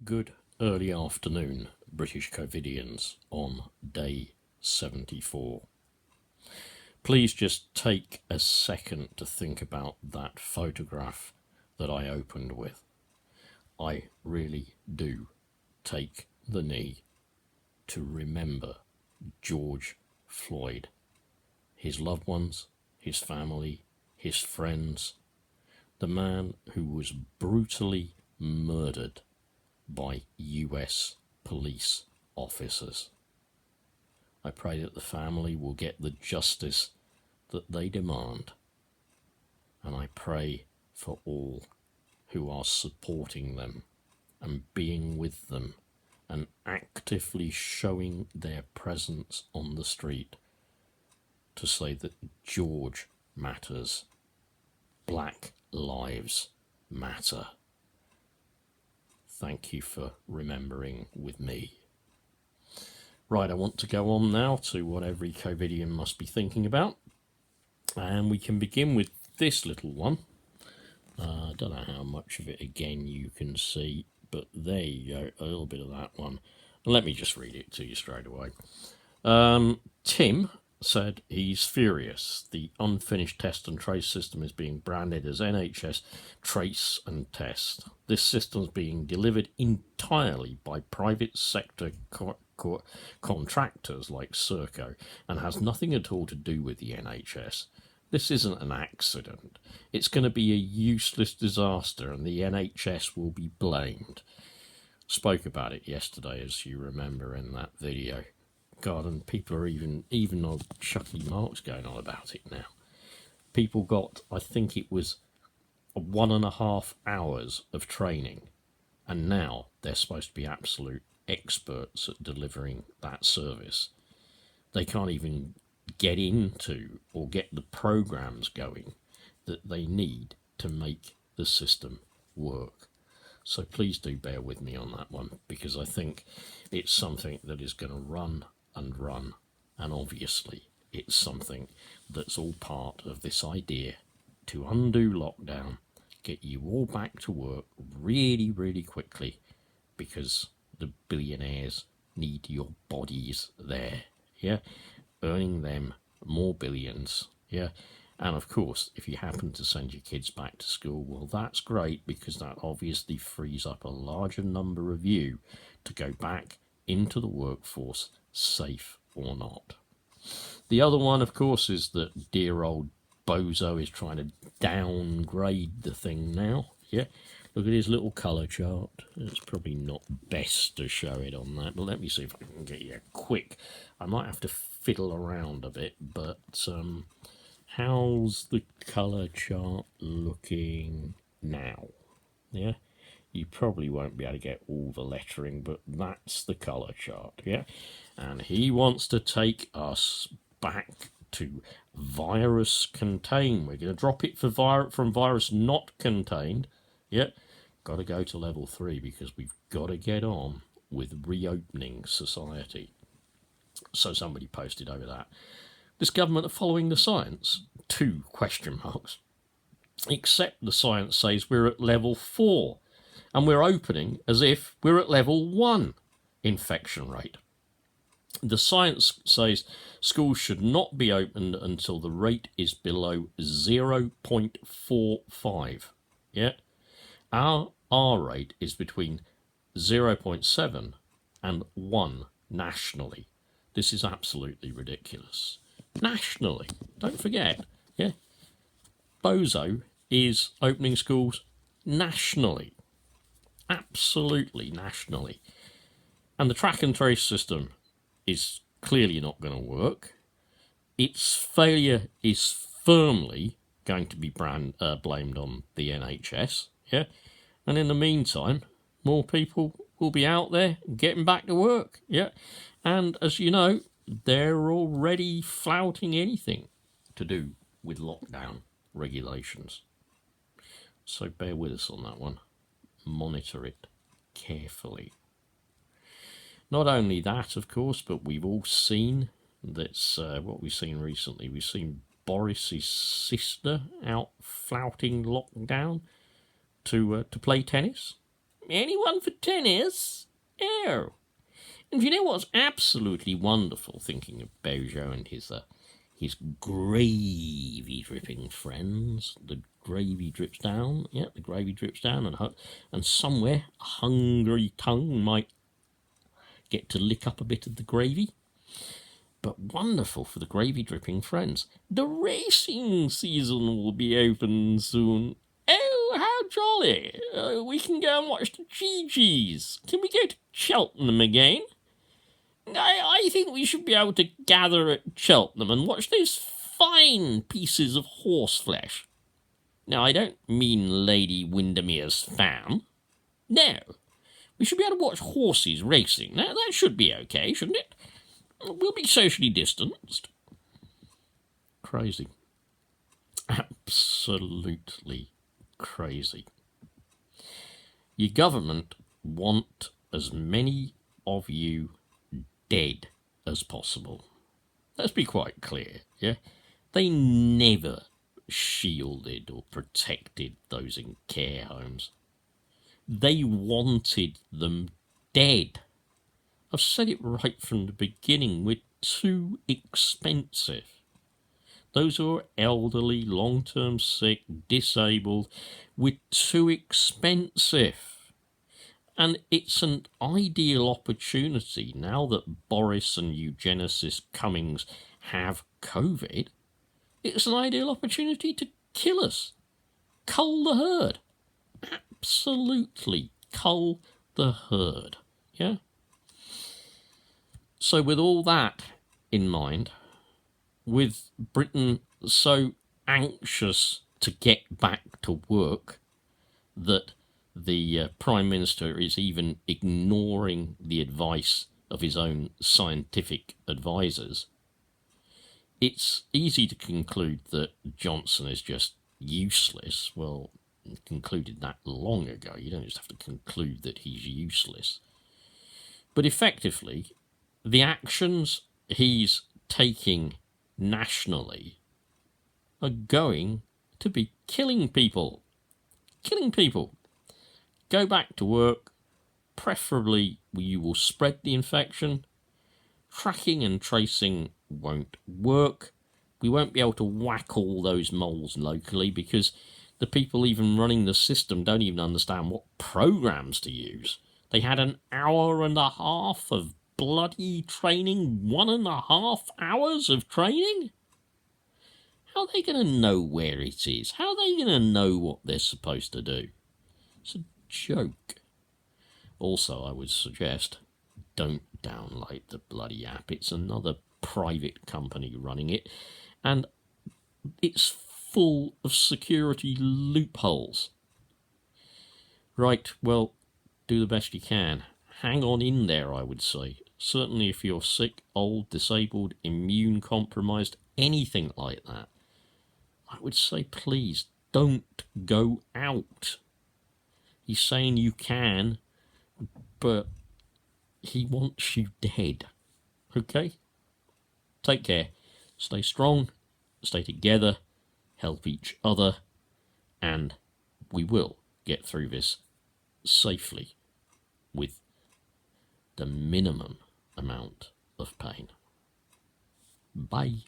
Good early afternoon, British Covidians, on day 74. Please just take a second to think about that photograph that I opened with. I really do take the knee to remember George Floyd, his loved ones, his family, his friends, the man who was brutally murdered by US police officers. I pray that the family will get the justice that they demand, and I pray for all who are supporting them and being with them and actively showing their presence on the street to say that George matters, Black lives matter. Thank you for remembering with me. Right, I want to go on now to what every Covidian must be thinking about. And we can begin with this little one. I don't know how much of it again you can see, but there you go, a little bit of that one. Let me just read it to you straight away. Tim said he's furious. The unfinished test and trace system is being branded as NHS Trace and Test. This system is being delivered entirely by private sector contractors like Serco and has nothing at all to do with the NHS. This isn't an accident. It's going to be a useless disaster and the NHS will be blamed. Spoke about it yesterday, as you remember in that video. God, and people are even on Chucky Marks going on about it now. People got, I think it was 1.5 hours of training, and now they're supposed to be absolute experts at delivering that service. They can't even get into or get the programs going that they need to make the system work. So please do bear with me on that one, because I think it's something that is going to run, and obviously it's something that's all part of this idea to undo lockdown, get you all back to work really, really quickly, because the billionaires need your bodies there, yeah, earning them more billions, yeah. And of course, if you happen to send your kids back to school, well, that's great, because that obviously frees up a larger number of you to go back into the workforce, safe or not. The other one, of course, is that dear old bozo is trying to downgrade the thing now. Yeah, look at his little colour chart. It's probably not best to show it on that, but let me see if I can get you a quick. I might have to fiddle around a bit, but how's the colour chart looking now? Yeah, you probably won't be able to get all the lettering, but that's the colour chart, yeah? And he wants to take us back to virus contained. We're going to drop it from virus not contained, yeah? Got to go to level 3, because we've got to get on with reopening society. So somebody posted over that. This government are following the science? 2 question marks. Except the science says we're at level 4. And we're opening as if we're at level 1 infection rate. The science says schools should not be opened until the rate is below 0.45. Yeah? Our R rate is between 0.7 and 1 nationally. This is absolutely ridiculous. Nationally, don't forget, yeah? Bozo is opening schools nationally. Absolutely nationally. And the track and trace system is clearly not going to work. Its failure is firmly going to be blamed on the NHS, yeah? And in the meantime, more people will be out there getting back to work, yeah? And as you know, they're already flouting anything to do with lockdown regulations. So bear with us on that one. Monitor it carefully. Not only that, of course, but we've all seen, that's what we've seen recently. We've seen Boris's sister out flouting lockdown to play tennis. Anyone for tennis? Oh. And you know what's absolutely wonderful, thinking of Bojo and his gravy-dripping friends? The gravy drips down, the gravy drips down, and somewhere a hungry tongue might get to lick up a bit of the gravy. But wonderful for the gravy-dripping friends. The racing season will be open soon. Oh, how jolly! We can go and watch the GGs. Can we go to Cheltenham again? I think we should be able to gather at Cheltenham and watch those fine pieces of horseflesh. Now, I don't mean Lady Windermere's fan. No. We should be able to watch horses racing. Now, that should be okay, shouldn't it? We'll be socially distanced. Crazy. Absolutely crazy. Your government want as many of you dead as possible. Let's be quite clear, yeah? They never shielded or protected those in care homes. They wanted them dead. I've said it right from the beginning. We're too expensive. Those who are elderly, long-term sick, disabled, we're too expensive. And it's an ideal opportunity, now that Boris and eugenicist Cummings have COVID, it's an ideal opportunity to kill us. Cull the herd. Absolutely cull the herd. Yeah? So with all that in mind, with Britain so anxious to get back to work that the Prime Minister is even ignoring the advice of his own scientific advisors, it's easy to conclude that Johnson is just useless. Well, concluded that long ago. You don't just have to conclude that he's useless. But effectively, the actions he's taking nationally are going to be killing people. Killing people. Go back to work. Preferably, you will spread the infection. Tracking and tracing won't work. We won't be able to whack all those moles locally because the people even running the system don't even understand what programs to use. They had an hour and a half of bloody training, 1.5 hours of training? How are they going to know where it is? How are they going to know what they're supposed to do? It's a joke. Also, I would suggest don't download the bloody app. It's another private company running it, and it's full of security loopholes. Right, well, do the best you can. Hang on in there, I would say. Certainly if you're sick, old, disabled, immune compromised, anything like that, I would say please don't go out. He's saying you can, but he wants you dead. Okay? Take care. Stay strong. Stay together. Help each other. And we will get through this safely with the minimum amount of pain. Bye.